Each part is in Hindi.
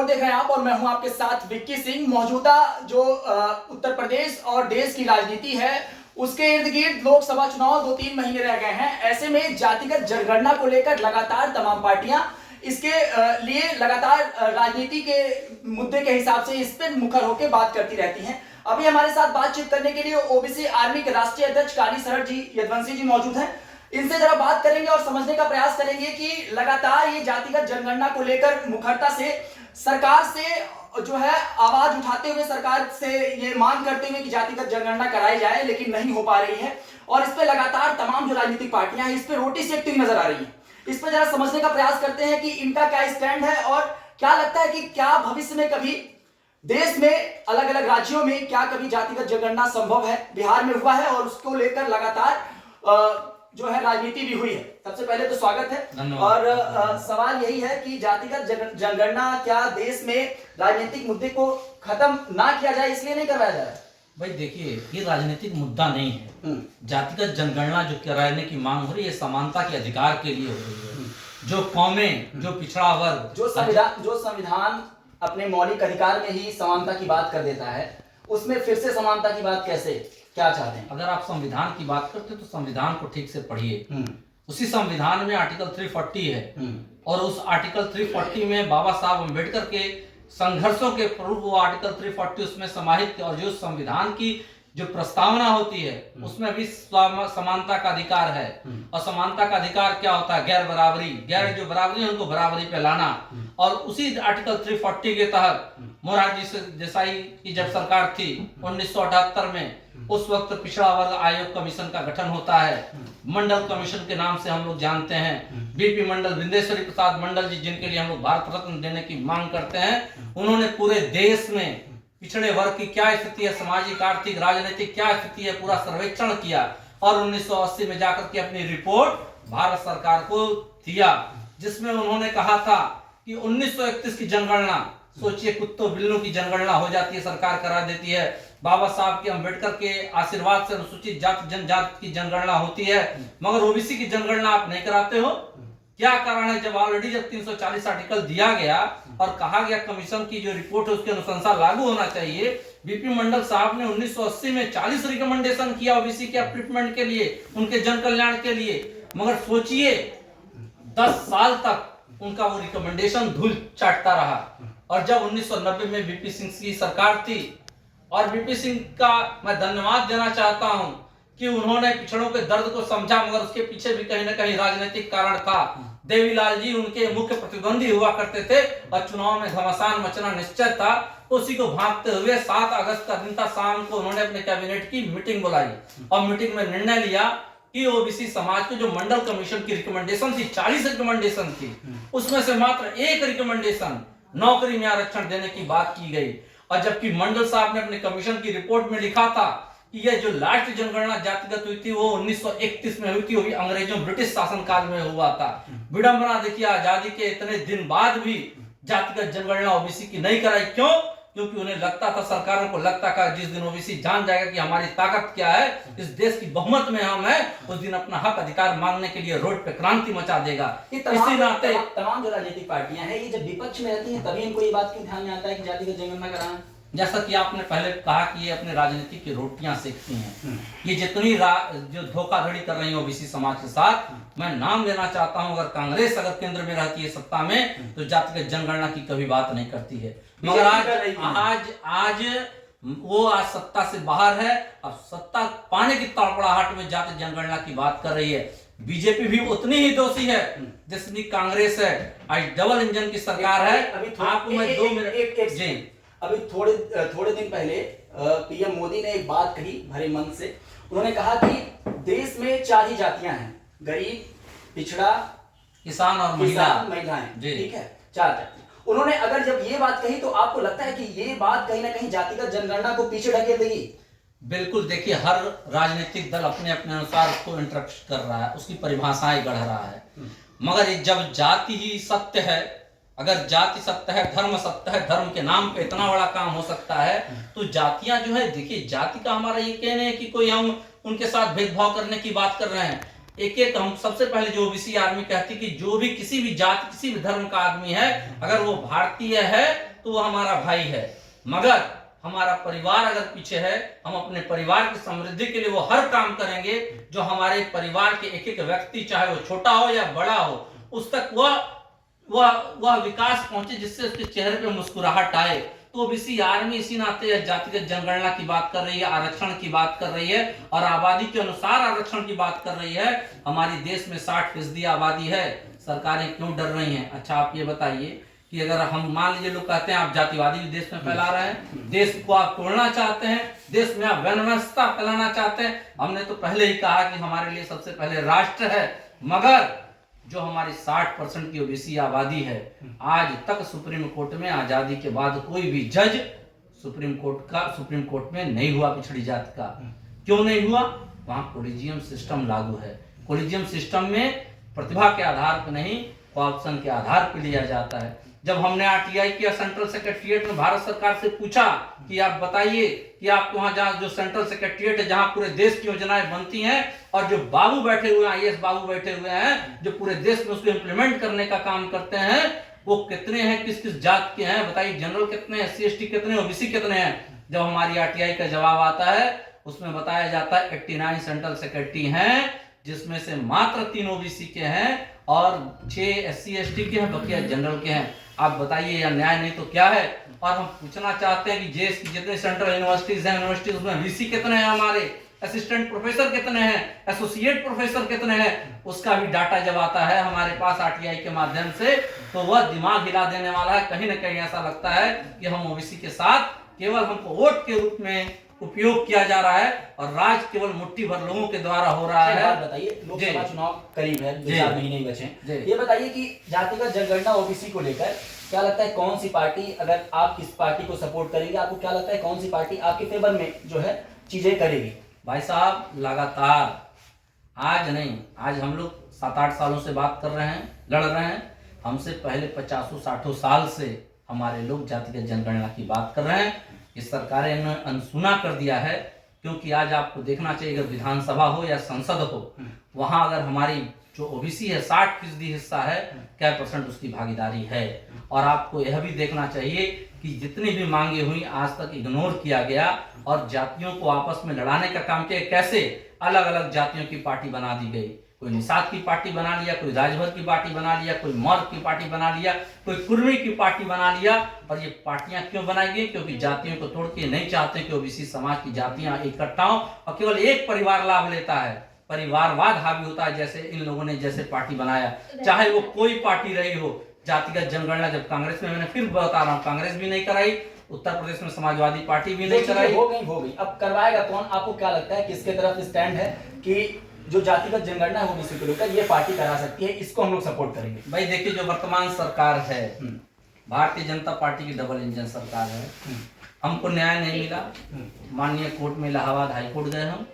देख रहे हैं आप और मैं हूं आपके साथ विक्की सिंह। मौजूदा जो उत्तर प्रदेश और देश की राजनीति है उसके इर्द गिर्द लोकसभा चुनाव 2-3 महीने रह गए हैं। ऐसे में जातिगत जनगणना को लेकर लगातार तमाम पार्टियां इसके लिए लगातार राजनीति के मुद्दे के हिसाब से इस पर मुखर होकर बात करती रहती हैं। अभी हमारे साथ बातचीत करने के लिए ओबीसी आर्मी के राष्ट्रीय अध्यक्ष काली सरहट जी यदुवंशी जी मौजूद हैं। इनसे जरा बात करेंगे और समझने का प्रयास करेंगे कि लगातार ये जातिगत जनगणना को लेकर मुखरता से सरकार से जो है आवाज उठाते हुए, सरकार से ये मांग करते हुए कि जातिगत जनगणना कराई जाए, लेकिन नहीं हो पा रही है। और इस पे लगातार तमाम जो राजनीतिक पार्टियां हैं इस पे रोटी सेकती हुई नजर आ रही है। इस पे जरा समझने का प्रयास करते हैं कि इनका क्या स्टैंड है और क्या लगता है कि क्या भविष्य में कभी देश में अलग अलग राज्यों में क्या कभी जातिगत जनगणना संभव है। बिहार में हुआ है और उसको लेकर लगातार जो है राजनीति भी हुई है। सबसे पहले तो स्वागत है। और सवाल यही है कि जातिगत जनगणना क्या देश में राजनीतिक मुद्दे को खत्म ना किया जाए इसलिए नहीं करवाया जा रहा है? भाई देखिए, ये राजनीतिक मुद्दा नहीं है। जातिगत जनगणना जो कराने की मांग हो रही है समानता के अधिकार के लिए हो रही है। जो कौमें, जो पिछड़ा वर्ग, जो संविधान अपने मौलिक अधिकार में ही समानता की बात कर देता है, उसमें फिर से समानता की बात कैसे, क्या चाहते हैं? अगर आप संविधान की बात करते तो संविधान को ठीक से पढ़िए। उसी संविधान में आर्टिकल 340 है और उस आर्टिकल 340 में बाबा साहब अम्बेडकर के संघर्षों के पूर्व वो आर्टिकल 340 उसमें समाहित, और जो संविधान की जो प्रस्तावना होती है उसमें भी समानता का अधिकार है। और समानता का अधिकार क्या होता है? गैर बराबरी, गैर जो बराबरी है उनको बराबरी पे लाना। और उसी आर्टिकल 340 के तहत मोरारजी देसाई की जब सरकार थी 1978 में, उस वक्त पिछड़ा वर्ग आयोग कमीशन का गठन होता है। मंडल कमीशन के नाम से हम लोग जानते हैं। बीपी मंडल, विंदेश्वरी प्रसाद मंडल जी, जिनके लिए हम लोग भारत रत्न देने की मांग करते हैं, उन्होंने पूरे देश में पिछड़े वर्ग की क्या स्थिति है, सामाजिक, आर्थिक, राजनीतिक क्या स्थिति है, पूरा सर्वेक्षण किया और 1980 में जाकर के अपनी रिपोर्ट भारत सरकार को दिया, जिसमें उन्होंने कहा था कि 1931 की जनगणना, सोचिए कुत्तों बिल्लों की जनगणना हो जाती है, सरकार करा देती है। बाबा साहब के अम्बेडकर के आशीर्वाद से अनुसूचित जाति जनजाति की जनगणना होती है, मगर ओबीसी की जनगणना आप नहीं कराते हो। क्या कारण है? जब ऑलरेडी जब 340 आर्टिकल दिया गया और कहा गया कमीशन की जो रिपोर्ट है उसके अनुसार लागू होना चाहिए, बीपी मंडल साहब ने 1980 में 40 रिकमेंडेशन किया ओबीसी के अपलिफ्टमेंट के लिए, उनके जन कल्याण के लिए, मगर सोचिए 10 साल तक उनका वो रिकमेंडेशन धूल चाटता रहा। और जब 1990 में बीपी सिंह की सरकार थी, और बीपी सिंह का मैं धन्यवाद देना चाहता हूं कि उन्होंने पिछड़ों के दर्द को समझा, मगर उसके पीछे भी कहीं ना कहीं राजनीतिक कारण था। देवीलाल जी उनके मुख्य प्रतिद्वंदी हुआ करते थे और चुनाव में घमासान मचना निश्चय था। उसी को भांपते हुए 7 अगस्त का दिन था, शाम को उन्होंने अपने कैबिनेट की मीटिंग बुलाई और मीटिंग में निर्णय लिया कि ओबीसी समाज को जो मंडल कमीशन की रिकमेंडेशन थी, 40 रिकमेंडेशन थी, उसमें से मात्र 1 रिकमेंडेशन नौकरी में आरक्षण देने की बात की गई। और जबकि मंडल साहब ने अपने कमीशन की रिपोर्ट में लिखा था कि यह जो लास्ट जनगणना जातिगत हुई थी वो 1931 में हुई थी, वो भी अंग्रेजों ब्रिटिश शासन काल में हुआ था। विडंबना देखिए, आजादी के इतने दिन बाद भी जातिगत जनगणना ओबीसी की नहीं कराई। क्यों? क्योंकि उन्हें लगता था, सरकारों को लगता था जिस दिन ओबीसी जान जाएगा कि हमारी ताकत क्या है, इस देश की बहुमत में हम हैं, उस दिन अपना हक अधिकार मांगने के लिए रोड पे क्रांति मचा देगा। इसी नाते तमाम जो राजनीतिक पार्टियां हैं ये जब विपक्ष में रहती हैं तभी इनको ये बात क्यों ध्यान में आता है कि जातिगत जनगणना कराना? जैसा कि आपने पहले कहा कि ये अपने राजनीति की रोटियां सेकती हैं। ये जितनी जो धोखाधड़ी कर रही है ओबीसी समाज के साथ, मैं नाम लेना चाहता हूं, अगर कांग्रेस अगर केंद्र में रहती है सत्ता में तो जातिगत जनगणना की कभी बात नहीं करती है। मगर आज वो आज सत्ता से बाहर है, अब सत्ता पाने की तड़पड़ाहट में जाति जनगणना की बात कर रही है। बीजेपी भी उतनी ही दोषी है जितनी कांग्रेस है। आज डबल इंजन की सरकार है। आपको मैं 2 मिनट अभी थोड़े दिन पहले पीएम मोदी ने एक बात कही भरे मन से। उन्होंने कहा कि देश में 4 ही जातियां हैं, गरीब, पिछड़ा, किसान और महिलाएं। ठीक है, 4 जातियां। उन्होंने अगर जब ये बात कही तो आपको लगता है कि ये बात कहीं ना कहीं जातिगत जनगणना को पीछे ढकेल देगी? बिल्कुल। देखिए, हर राजनीतिक दल अपने अपने अनुसार उसको इंटरप्ट कर रहा है, उसकी परिभाषाएं गढ़ रहा है। मगर जब जाति ही सत्य है, अगर जाति सत्य है, धर्म सत्य है, धर्म के नाम पे इतना बड़ा काम हो सकता है, तो जातियां जो है, देखिए जाति का हमारा ये कहना है कि कोई हम उनके साथ भेदभाव करने की बात कर रहे हैं। एक हम सबसे पहले जो ओबीसी आर्मी कहती कि जो भी किसी भी जाति, किसी भी धर्म का आदमी है, अगर वो भारतीय है तो वो हमारा भाई है, मगर हमारा परिवार अगर पीछे है, हम अपने परिवार की समृद्धि के लिए वो हर काम करेंगे जो हमारे परिवार के एक एक व्यक्ति, चाहे वो छोटा हो या बड़ा हो, उस तक वह विकास पहुंचे, जिससे उसके चेहरे पे मुस्कुराहट आए। तो ओबीसी आर्मी इसी नाते जातिगत जनगणना की बात कर रही है, आरक्षण की बात कर रही है और आबादी के अनुसार आरक्षण की बात कर रही है। हमारी देश में 60% आबादी है, सरकारें क्यों डर रही हैं? अच्छा आप ये बताइए कि अगर हम मान लीजिए लोग कहते हैं आप जातिवादी भी देश में फैला रहे हैं, देश को आप तोड़ना चाहते हैं, देश में आप व्यवस्था फैलाना चाहते हैं। हमने तो पहले ही कहा कि हमारे लिए सबसे पहले राष्ट्र है, मगर जो हमारी 60% की ओबीसी आबादी है, आज तक सुप्रीम कोर्ट में आजादी के बाद कोई भी जज सुप्रीम कोर्ट में नहीं हुआ पिछड़ी जाति का। क्यों नहीं हुआ? वहां कोलिजियम सिस्टम लागू है। कोलिजियम सिस्टम में प्रतिभा के आधार पर नहीं, ऑप्शन के आधार पर लिया जाता है। जब हमने आरटीआई किया सेंट्रल सेक्रेटरिएट में, भारत सरकार से पूछा कि आप बताइए कि आप वहां जहां जो सेंट्रल सेक्रेटरिएट है, जहां पूरे देश की योजनाएं बनती हैं और जो बाबू बैठे हुए हैं, आईएएस बाबू बैठे हुए हैं, जो पूरे देश में उसको इंप्लीमेंट करने का काम करते हैं, वो कितने हैं, किस किस जात के हैं बताइए। जनरल कितने, एससी एसटी कितने, ओबीसी कितने हैं? जब हमारी आरटीआई का जवाब आता है, उसमें बताया जाता है 89 सेंट्रल सेक्रेटरी हैं, जिसमें से मात्र 3 ओबीसी के हैं और 6 एससी एसटी के हैं, बकिया जनरल के हैं। आप बताइए या न्याय नहीं तो क्या है? और हम पूछना चाहते हैं कि देश की जितने सेंट्रल यूनिवर्सिटीज हैं, यूनिवर्सिटीज में वीसी कितने हैं, हमारे असिस्टेंट प्रोफेसर कितने हैं, एसोसिएट प्रोफेसर कितने हैं, उसका भी डाटा जब आता है हमारे पास आरटीआई के माध्यम से, तो वह दिमाग हिला देने वाला है। कहीं ना कहीं ऐसा लगता है कि हम ओबीसी के साथ केवल हमको वोट के रूप में उपयोग किया जा रहा है और राज केवल मुट्ठी भर लोगों के द्वारा हो रहा है। बताइए, लोकसभा चुनाव करीब है, 2-4 महीने ही बचे हैं, ये बताइए कि जातिगत जनगणना ओबीसी को लेकर क्या लगता है, कौन सी पार्टी, अगर आप किस पार्टी को सपोर्ट करेंगे, आपको क्या लगता है कौन सी पार्टी आपके फेवर में जो है चीजें करेगी? भाई साहब, लगातार आज नहीं, आज हम लोग 7-8 सालों से बात कर रहे हैं, लड़ रहे हैं। हमसे पहले 50-60 साल से हमारे लोग जातिगत जनगणना की बात कर रहे हैं। इस सरकारें ने अनसुना कर दिया है, क्योंकि आज आपको देखना चाहिए, अगर विधानसभा हो या संसद हो, वहां अगर हमारी जो ओबीसी है 60% हिस्सा है, क्या % उसकी भागीदारी है। और आपको यह भी देखना चाहिए कि जितनी भी मांगे हुई आज तक इग्नोर किया गया और जातियों को आपस में लड़ाने का काम किया। कैसे अलग अलग जातियों की पार्टी बना दी गई, कोई निषाद की पार्टी बना लिया, कोई राजभर की पार्टी बना लिया, कोई मौर्य की पार्टी बना लिया, कोई कुर्मी की पार्टी बना लिया। और ये पार्टियां क्यों बनाई गई? क्योंकि जातियों को तोड़ के नहीं चाहते कि ओबीसी समाज की जातियां इकट्ठा हो और केवल एक परिवार लाभ लेता है, परिवारवाद हावी होता है। जैसे इन लोगों ने जैसे पार्टी बनाया, चाहे वो कोई पार्टी रही हो, जातिगत जनगणना जब कांग्रेस में, मैंने फिर बता रहा हूँ, कांग्रेस भी नहीं कराई, उत्तर प्रदेश में समाजवादी पार्टी भी नहीं कराई। हो गई। अब करवाएगा कौन? आपको क्या लगता है किसके तरफ स्टैंड है कि जो जातिगत जनगणना है ओबीसी को लेकर ये पार्टी करा सकती है, इसको हम लोग सपोर्ट करेंगे? भाई देखिए, जो वर्तमान सरकार है, भारतीय जनता पार्टी की डबल इंजन सरकार है। हमको न्याय नहीं मिला, माननीय कोर्ट में इलाहाबाद हाई कोर्ट गए हम,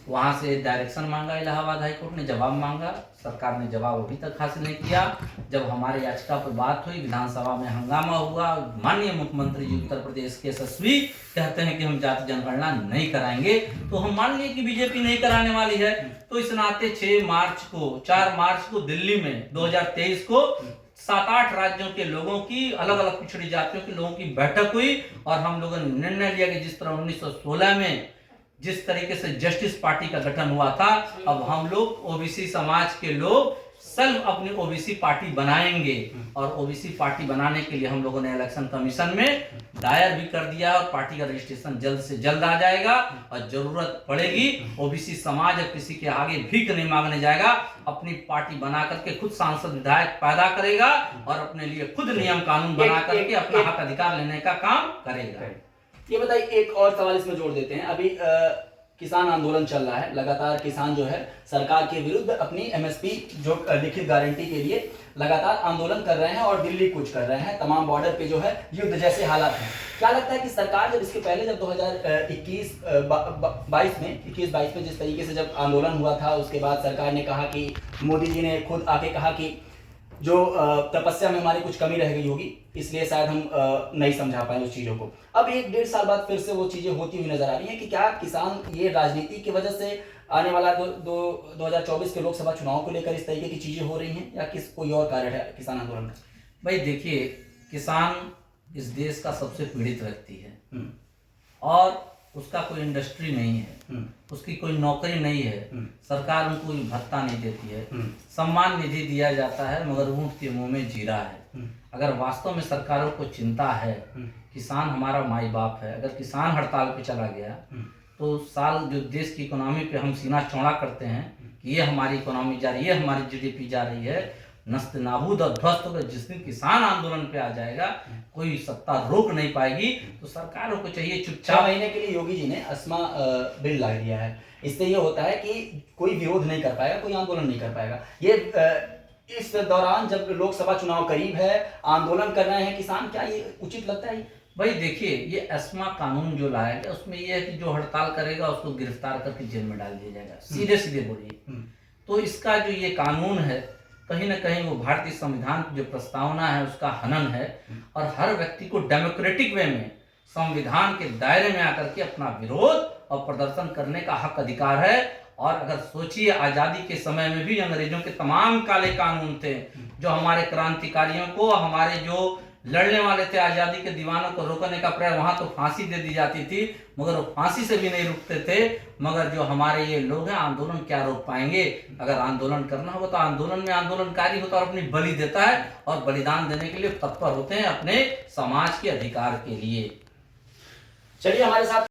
वहां से डायरेक्शन मांगा, इलाहाबाद हाई कोर्ट ने जवाब मांगा, सरकार ने जवाब अभी तक हासिल नहीं किया। जब हमारे याचिका पर बात हुई, विधानसभा में हंगामा हुआ, माननीय मुख्यमंत्री जी उत्तर प्रदेश के यशस्वी कहते हैं कि हम जाति जनगणना नहीं कराएंगे, तो हम मान लिए कि बीजेपी नहीं कराने वाली है। तो इस नाते 4 मार्च को दिल्ली में 2023 को 7-8 राज्यों के लोगों की, अलग अलग पिछड़ी जातियों के लोगों की बैठक हुई और हम लोगों ने निर्णय लिया कि जिस तरह 1916 में जिस तरीके से जस्टिस पार्टी का गठन हुआ था, अब हम लोग ओबीसी समाज के लोग सेल्फ अपनी ओबीसी पार्टी बनाएंगे। और ओबीसी पार्टी बनाने के लिए हम लोगों ने इलेक्शन कमीशन में दायर भी कर दिया और पार्टी का रजिस्ट्रेशन जल्द से जल्द आ जाएगा। और जरूरत पड़ेगी ओबीसी समाज किसी के आगे भीख नहीं मांगने जाएगा, अपनी पार्टी बना करके खुद सांसद विधायक पैदा करेगा और अपने लिए खुद नियम कानून बना करके अपना हक अधिकार लेने का काम करेगा। ये बताइए, एक और सवाल इसमें जोड़ देते हैं। अभी किसान आंदोलन चल रहा है, लगातार किसान जो है सरकार के विरुद्ध अपनी एमएसपी जो लिखित गारंटी के लिए लगातार आंदोलन कर रहे हैं और दिल्ली कूच कर रहे हैं, तमाम बॉर्डर पे जो है युद्ध जैसे हालात हैं। क्या लगता है कि सरकार जब इसके पहले जब 2021-22 में जिस तरीके से जब आंदोलन हुआ था, उसके बाद सरकार ने कहा कि मोदी जी ने खुद आके कहा कि जो तपस्या में हमारी कुछ कमी रह गई होगी, इसलिए शायद हम नहीं समझा पाए उस चीज़ों को। अब 1-1.5 साल बाद फिर से वो चीज़ें होती हुई नजर आ रही हैं कि क्या किसान ये राजनीति की वजह से आने वाला 2024 के लोकसभा चुनाव को लेकर इस तरीके की चीज़ें हो रही हैं, या किस कोई और कारण है किसान आंदोलन का? भाई देखिए, किसान इस देश का सबसे पीड़ित व्यक्ति है और उसका कोई इंडस्ट्री नहीं है, उसकी कोई नौकरी नहीं है, सरकार उनको कोई भत्ता नहीं देती है, सम्मान निधि दिया जाता है मगर ऊंट के मुंह में जीरा है। अगर वास्तव में सरकारों को चिंता है, किसान हमारा माई बाप है, अगर किसान हड़ताल पे चला गया तो साल जो देश की इकोनॉमी पे हम सीना चौड़ा करते हैं कि ये हमारी इकोनॉमी जा रही है, हमारी जीडीपी जा रही है, नस्त नाबूद और ध्वस्त होकर जिस दिन किसान आंदोलन पे आ जाएगा कोई सत्ता रोक नहीं पाएगी। तो सरकारों को चाहिए 6 चुपचाप। महीने के लिए योगी जी ने अस्मा बिल ला दिया है। इससे ये होता है कि कोई विरोध नहीं कर पाएगा, कोई आंदोलन नहीं कर पाएगा। ये इस दौरान जब लोकसभा चुनाव करीब है, आंदोलन कर रहे हैं किसान, क्या ये उचित लगता है? भाई देखिए, ये अस्मा कानून जो लाया गया उसमें ये है कि जो हड़ताल करेगा उसको गिरफ्तार करके जेल में डाल दिया जाएगा, सीधे सीधे बोलिए। तो इसका जो ये कानून है कहीं ना कहीं वो भारतीय संविधान की जो प्रस्तावना है उसका हनन है और हर व्यक्ति को डेमोक्रेटिक वे में संविधान के दायरे में आकर के अपना विरोध और प्रदर्शन करने का हक अधिकार है। और अगर सोचिए, आजादी के समय में भी अंग्रेजों के तमाम काले कानून थे जो हमारे क्रांतिकारियों को, हमारे जो लड़ने वाले थे, आजादी के दीवानों को रोकने का प्रयास, वहां तो फांसी दे दी जाती थी मगर वो फांसी से भी नहीं रुकते थे। मगर जो हमारे ये लोग हैं, आंदोलन क्या रोक पाएंगे? अगर आंदोलन करना होगा तो आंदोलन में आंदोलनकारी होता है और अपनी बलि देता है और बलिदान देने के लिए तत्पर होते हैं अपने समाज के अधिकार के लिए। चलिए हमारे साथ